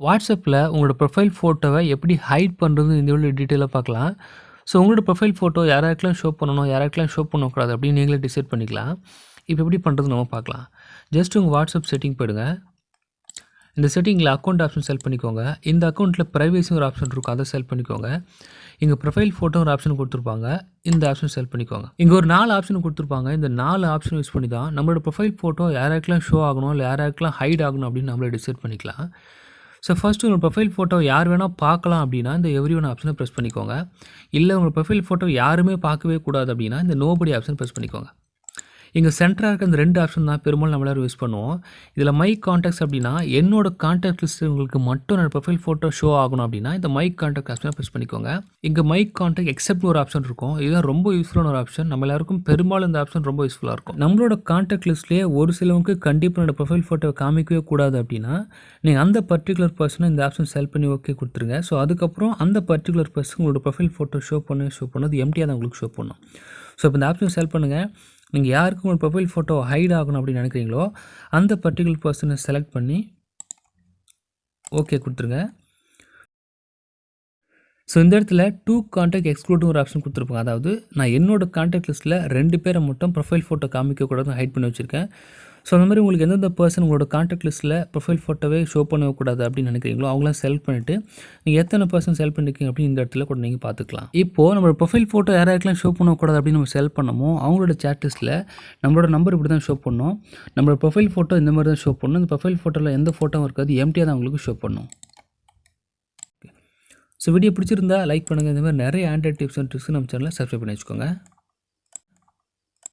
வாட்ஸ்அப்பில் உங்களோட ப்ரொஃபைல் ஃபோட்டோவை எப்படி ஹைட் பண்ணுறது இந்த வீடியோ டீட்டெயிலாக பார்க்கலாம். ஸோ உங்களோட ப்ரொஃபைல் ஃபோட்டோ யாராருக்கெல்லாம் ஷோ பண்ணணும், யாராருக்கெல்லாம் ஷோ பண்ணக்கூடாது அப்படின்னு நீங்களே டிசைட் பண்ணிக்கலாம். இப்போ எப்படி பண்ணுறது நம்ம பார்க்கலாம். ஜஸ்ட் உங்கள் வாட்ஸ்அப் செட்டிங் போயிடுங்க. இந்த செட்டிங்கில் அக்கௌண்ட் ஆப்ஷன் செலக்ட் பண்ணிக்கோங்க. இந்த அக்கௌண்ட்டில் ப்ரைவேசி ஒரு ஆப்ஷன் இருக்கும், அதை செலக்ட் பண்ணிக்கோங்க. இங்கே ப்ரொஃபைல் ஃபோட்டோ ஒரு ஆப்ஷன் கொடுத்துருப்பாங்க, இந்த ஆப்ஷன் செலக்ட் பண்ணிக்கோங்க. இங்கே ஒரு 4 ஆப்ஷன் கொடுத்துருப்பாங்க. இந்த 4 ஆப்ஷன் யூஸ் பண்ணி தான் நம்மளோட ப்ரொஃபைல் ஃபோட்டோ யாராருக்கெல்லாம் ஷோ ஆகணும், இல்லை யாராருக்கெல்லாம் ஹைட் ஆகணும் அப்படின்னு நம்மளே டிசைட் பண்ணிக்கலாம். ஸோ ஃபஸ்ட்டு உங்கள் ப்ரொஃபைல் ஃபோட்டோ யார் வேணால் பார்க்கலாம் அப்படின்னா இந்த எவ்ரி ஒன் ஆப்ஷனை ப்ரெஸ் பண்ணிக்கோங்க. இல்லை உங்கள் ப்ரொஃபைல் ஃபோட்டோ யாருமே பார்க்கவே கூடாது அப்படின்னா இந்த நோபடி ஆப்ஷன் ப்ரெஸ் பண்ணிக்கோங்க. இங்கே சென்டராக இருக்க இந்த 2 ஆப்ஷன் தான் பெரும்பாலும் நம்ம எல்லாரும் யூஸ் பண்ணுவோம். இதில் மை கான்டாக்ட்ஸ் அப்படின்னா என்னோட கான்டாக்ட் லிஸ்ட் உங்களுக்கு மட்டும் நான் ப்ரொஃபைல் ஃபோட்டோ ஷோ ஆகணும் அப்படின்னா இந்த மை கான்டாக்ட் ஆப்ஷனை ப்ரெஸ் பண்ணிக்கோங்க. இங்கே மை கான்டாக்ட் எக்ஸப்ட் ஒரு ஆப்ஷன் இருக்கும். இதுதான் ரொம்ப யூஸ்ஃபுல்லான ஒரு ஆப்ஷன். நம்ம எல்லாருக்கும் பெரும்பாலும் இந்த ஆப்ஷன் ரொம்ப யூஸ்ஃபுல்லாக இருக்கும். நம்மளோட கான்டாக்ட் லிஸ்ட்லேயே ஒரு சிலவங்களுக்கு கண்டிப்பாக என்னோட ப்ரொஃபைல் ஃபோட்டோவை காமிக்கவே கூடாது அப்படின்னா நீங்கள் அந்த பர்டிகுலர் பர்சனை இந்த ஆப்ஷன் செலக்ட் பண்ணி ஓகே கொடுத்துருங்க. ஸோ அதுக்கப்புறம் அந்த பர்டிகுலர் பர்சன் உங்களோட ப்ரொஃபைல் ஃபோட்டோ ஷோ பண்ணது எம்டியாக தான் உங்களுக்கு ஷோ பண்ணும். ஸோ இப்போ இந்த ஆப்ஷன் செலக்ட் பண்ணுங்கள். நீங்கள் யாருக்கு உங்கள் ப்ரொஃபைல் ஃபோட்டோ ஹைட் ஆகணும் அப்படின்னு நினைக்கிறீங்களோ அந்த பர்டிகுலர் பர்சனை செலக்ட் பண்ணி ஓகே கொடுத்துருங்க. ஸோ இந்த இடத்துல டூ கான்டாக்ட் எக்ஸ்க்ளூடிங் ஒரு ஆப்ஷன் கொடுத்துருப்பாங்க. அதாவது நான் என்னோடய கான்டாக்ட் லிஸ்ட்டில் 2 பேரை மட்டும் ப்ரொஃபைல் ஃபோட்டோ காமிக்கக்கூடாதுன்னு ஹைட் பண்ணி வச்சுருக்கேன். ஸோ அந்த மாதிரி உங்களுக்கு எந்தெந்த பர்சன் உங்களோட கான்டாக்ட் லிஸ்ட்டில் ப்ரொஃபைல் ஃபோட்டோவே ஷோ பண்ணக்கூடாது அப்படின்னு நினைக்கிறீங்களோ அவங்களாம் செலக்ட் பண்ணிவிட்டு நீங்கள் எத்தனை பர்சன் செலக்ட் பண்ணிருக்கீங்க அப்படின்னு இந்த இடத்துல கூட நீங்கள் பார்த்துக்கலாம். இப்போது நம்மளோட ப்ரொஃபைல் ஃபோட்டோ யாராருக்கெல்லாம் ஷோ பண்ணக்கூடாது அப்படின்னு நம்ம செலக்ட் பண்ணமோ அவங்களோட சேட் லிஸ்ட்டில் நம்மளோட நம்பர் இப்படி தான் ஷோ பண்ணணும். நம்மளோட ப்ரொஃபைல் ஃபோட்டோ இந்த மாதிரி தான் ஷோ பண்ணணும். இந்த ப்ரொஃபைல் ஃபோட்டோவில் எந்த ஃபோட்டோவும் இருக்காது, எம்டியாக தான் உங்களுக்கு ஷோ பண்ணணும். ஸோ வீடியோ பிடிச்சிருந்தா லைக் பண்ணுங்கள். இந்த மாதிரி நிறைய ஆண்ட்ராய்ட் டிப்ஸ் அண்ட் ட்ரிக்ஸ் நம்ம சேனலில் சப்ஸ்கிரைப் பண்ணி வச்சுக்கோங்க.